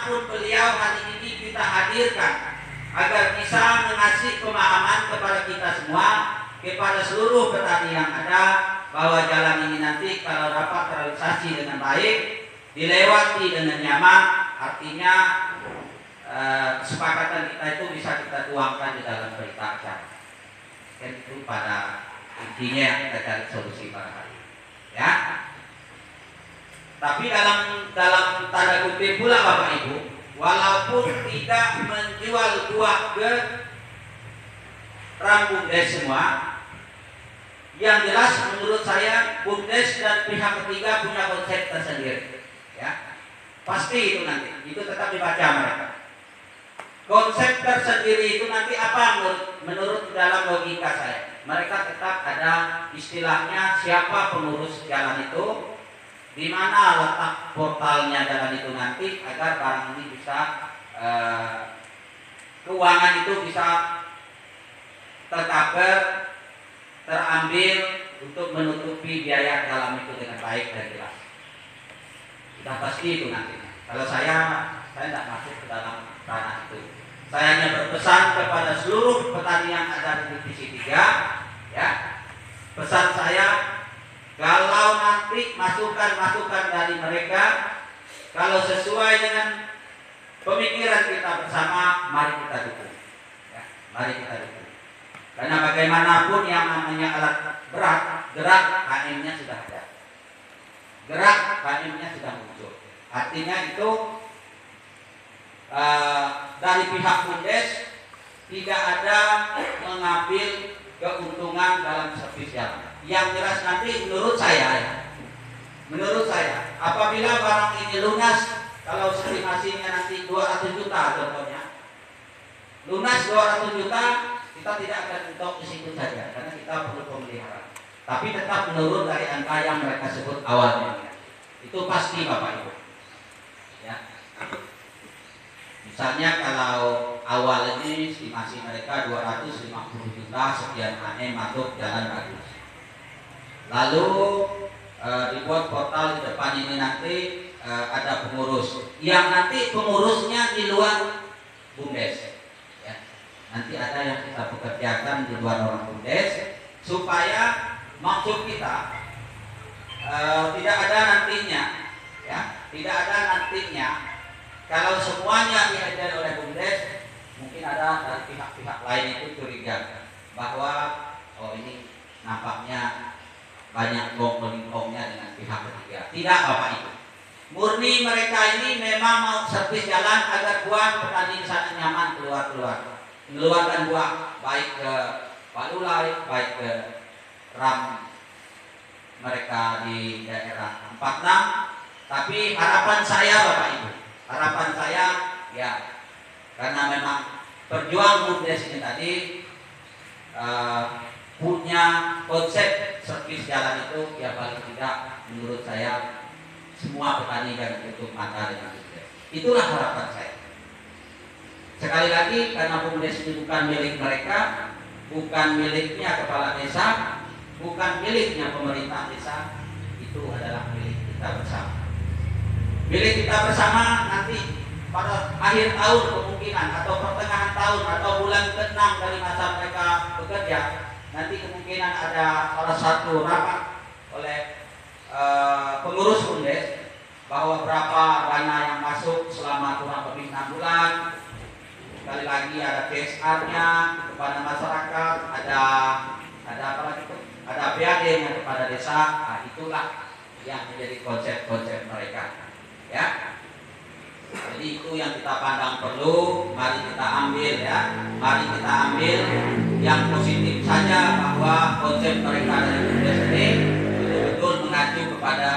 pun beliau hari ini kita hadirkan agar bisa mengasih pemahaman kepada kita semua, kepada seluruh petani yang ada, bahwa jalan ini nanti kalau dapat terrealisasi dengan baik, dilewati dengan nyaman, artinya kesepakatan kita itu bisa kita tuangkan di dalam berita acara. Itu pada intinya yang kita cari solusi pada hari ini. Ya. Tapi dalam tanda kutip pula Bapak Ibu, walaupun tidak menjual buah ke BUMDes semua, yang jelas menurut saya BUMDes dan pihak ketiga punya konsep tersendiri. Ya, pasti itu nanti, itu tetap dibaca mereka. Konsep tersendiri itu nanti apa menurut dalam logika saya? Mereka tetap ada istilahnya siapa pengurus jalan itu, di mana letak portalnya jalan itu nanti, agar barang ini bisa keuangan itu bisa tercover, terambil untuk menutupi biaya dalam itu dengan baik dan jelas. Sudah pasti itu nantinya. Kalau saya tidak masuk ke dalam ranah itu. Saya hanya berpesan kepada seluruh petani yang ada di Divisi 3, ya. Pesan saya, kalau nanti masukan-masukan dari mereka, kalau sesuai dengan pemikiran kita bersama, mari kita dukung. Ya, mari kita dukung. Karena bagaimanapun yang namanya alat berat, gerak KM-nya sudah ada. Gerak KM-nya sudah muncul. Artinya itu dari pihak BUMDes tidak ada mengambil keuntungan dalam servis jalan. Yang jelas nanti menurut saya, apabila barang ini lunas, kalau estimasinya nanti 200 juta contohnya, lunas 200 juta, kita tidak akan untuk di situ saja, karena kita perlu pemeliharaan. Tapi tetap menurun dari angka yang mereka sebut awalnya. Itu pasti Bapak Ibu. Ya. Misalnya kalau awal ini estimasi mereka 250 juta sekian AM masuk jalan bagus. Lalu dibuat portal di depan ini nanti ada pengurus. Yang nanti pengurusnya di luar BUMDes. Ya. Nanti ada yang kita pekerjakan di luar orang BUMDes supaya maksud kita tidak ada nantinya, ya, tidak ada nantinya. Kalau semuanya dihajar oleh BUMDes, mungkin ada dari pihak-pihak lain itu curiga bahwa oh ini nampaknya banyak gong-melingkongnya dengan pihak ketiga. Tidak Bapak Ibu. Murni mereka ini memang mau servis jalan agar buah petani di sana nyaman keluar-keluar. Mengeluarkan buah baik ke Palulai, baik ke ram mereka di daerah 46. Tapi harapan saya Bapak Ibu, harapan saya ya, karena memang perjuangan BUMDes ini tadi punya konsep servis jalan itu, ya paling tidak menurut saya semua petani dan tutup mata dengan BUMDes. Itulah harapan saya. Sekali lagi, karena BUMDes ini bukan milik mereka, bukan miliknya kepala desa, bukan miliknya pemerintah desa, itu adalah milik kita bersama. Milik kita bersama nanti pada akhir tahun kemungkinan, atau pertengahan tahun, atau bulan ke-6 dari masa mereka bekerja, nanti kemungkinan ada salah satu rapat oleh pengurus BUMDes bahwa berapa dana yang masuk selama kurang lebih 6 bulan. Sekali lagi ada CSR-nya kepada masyarakat, ada apa lagi? Ada BAD-nya kepada desa. Nah, itulah yang menjadi konsep-konsep mereka. Ya. Jadi itu yang kita pandang perlu, mari kita ambil ya. Mari kita ambil yang positif saja, bahwa konsep mereka dari BUMDes ini betul-betul mengacu kepada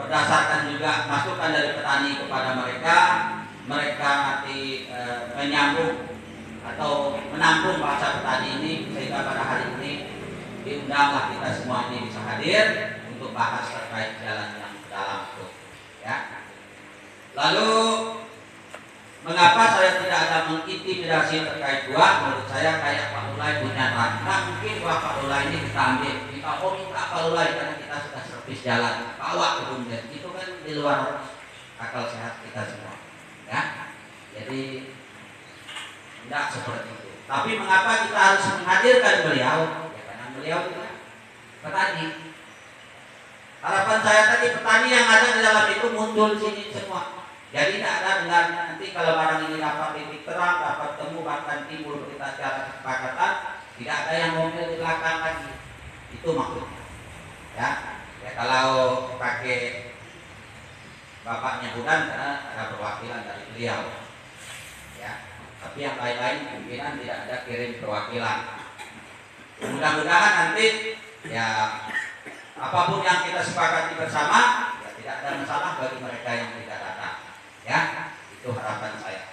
berdasarkan juga masukan dari petani kepada mereka nanti menyambung atau menampung bahasa petani ini, sehingga pada hari ini diundanglah kita semua ini bisa hadir untuk bahas terkait jalan yang dalam itu. Ya. Lalu mengapa saya tidak ada mengintimidasi terkait buah? Menurut saya kayak Pak Lulai punya ranah, mungkin buah Pak Lulai ini kita ambil, kita minta Pak Lulai karena kita sudah servis jalan, bawa ke BUMDes. Itu kan di luar akal sehat kita semua. Ya, jadi tidak seperti itu. Tapi mengapa kita harus menghadirkan beliau? Ya karena beliau juga petani. Harapan saya tadi petani yang ada di dalam itu muncul sini semua. Jadi tidak ada dengarnya nanti kalau barang ini dapat titik terang, dapat temu, bahkan timbul berita acara kesepakatan, tidak ada yang ngomel di belakang lagi. Itu maksudnya. Ya, ya kalau pakai bapaknya Budan karena ada perwakilan dari beliau. Ya, tapi yang lain-lain pimpinan tidak ada kirim perwakilan. Mudah-mudahan nanti ya apapun yang kita sepakati bersama ya tidak ada masalah bagi mereka yang tidak datang. Ya, itu harapan saya.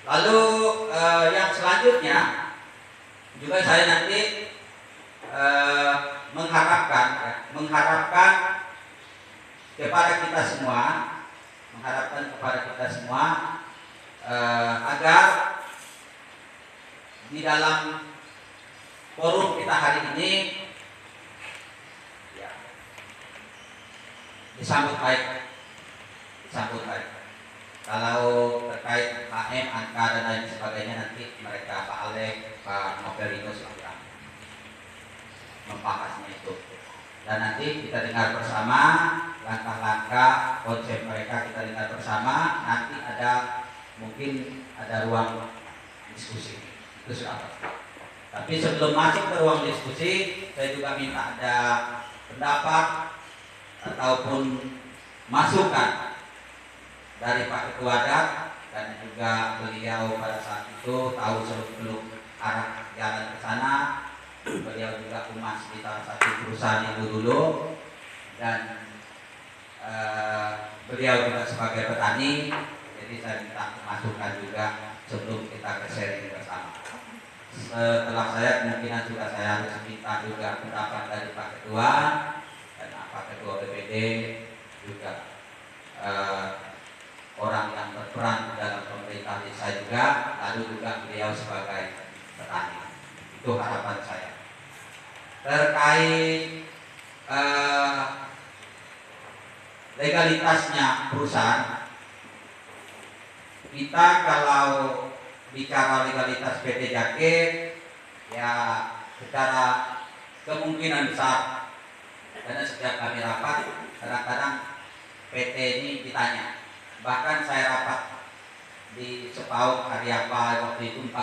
Lalu yang selanjutnya juga saya nanti mengharapkan kepada kita semua, agar di dalam forum kita hari ini ya, disambut baik. Kalau terkait HM, angka dan lain sebagainya nanti mereka Pak Alek, Pak Novelino silahkan membahasnya itu. Dan nanti kita dengar bersama langkah-langkah konsep mereka, kita dengar bersama. Nanti mungkin ada ruang diskusi. Itu sudah pasti. Tapi sebelum masuk ke ruang diskusi, saya juga minta ada pendapat ataupun masukan dari Pak Ketua DAT, dan juga beliau pada saat itu tahu seluk-beluk arah jalan ke sana. Beliau juga humas di salah satu perusahaan itu dulu, dan beliau juga sebagai petani. Jadi saya minta masukan juga sebelum kita ke sharing bersama. Setelah saya kemungkinan juga saya harus minta juga pendapat dari Pak Ketua dan Pak Ketua BPD juga orang yang berperan dalam pemerintah desa juga, lalu juga beliau sebagai petani. Itu harapan saya. Terkait legalitasnya perusahaan, kita kalau bicara legalitas PT Jake, ya secara kemungkinan besar, karena setiap kami rapat, kadang-kadang PT ini ditanya. Bahkan saya rapat di Sepauk hari apa waktu itu 4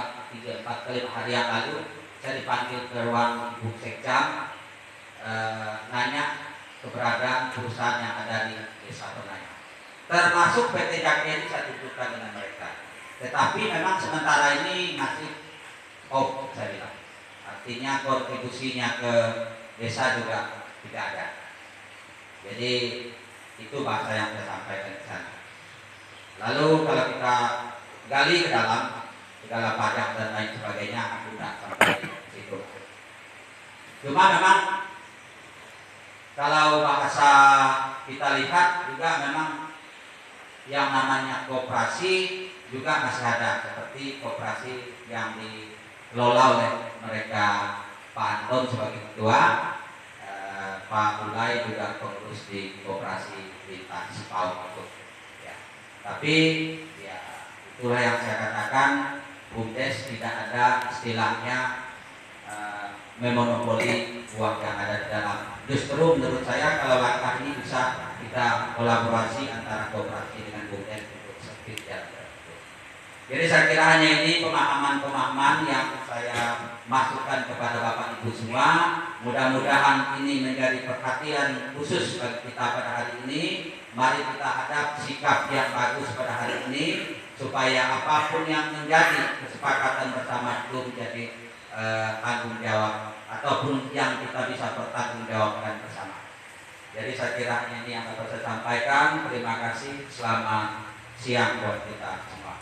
kali hari yang lalu, saya dipanggil ke ruang Ibu Sekjam, nanya keberadaan perusahaan yang ada di Desa Penaya. Termasuk PT Jake ini saya dudukkan dengan mereka. Tetapi memang sementara ini masih off, saya bilang. Artinya kontribusinya ke desa juga tidak ada. Jadi itu bahasa yang saya sampaikan di sana. Lalu kalau kita gali ke dalam segala pajak dan lain sebagainya, aku tidak sampai di situ. Cuma memang kalau bahasa kita lihat juga memang yang namanya koperasi juga masih ada, seperti koperasi yang dikelola oleh mereka Pak Anton sebagai ketua, Pak Ulay juga pengurus di koperasi di Sepauk itu. Tapi ya itulah yang saya katakan, BUMDes tidak ada istilahnya memonopoli uang yang ada di dalam. Justru menurut saya kalau langkah ini bisa kita kolaborasi antara koperasi dengan BUMDes untuk servis jalan. Jadi saya kira hanya ini pemahaman-pemahaman yang saya masukkan kepada Bapak Ibu semua. Mudah-mudahan ini menjadi perhatian khusus bagi kita pada hari ini. Mari kita hadap sikap yang bagus pada hari ini, supaya apapun yang menjadi kesepakatan bersama itu menjadi tanggung jawab, ataupun yang kita bisa bertanggungjawabkan bersama. Jadi saya kira ini yang dapat saya sampaikan. Terima kasih. Selamat siang buat kita semua.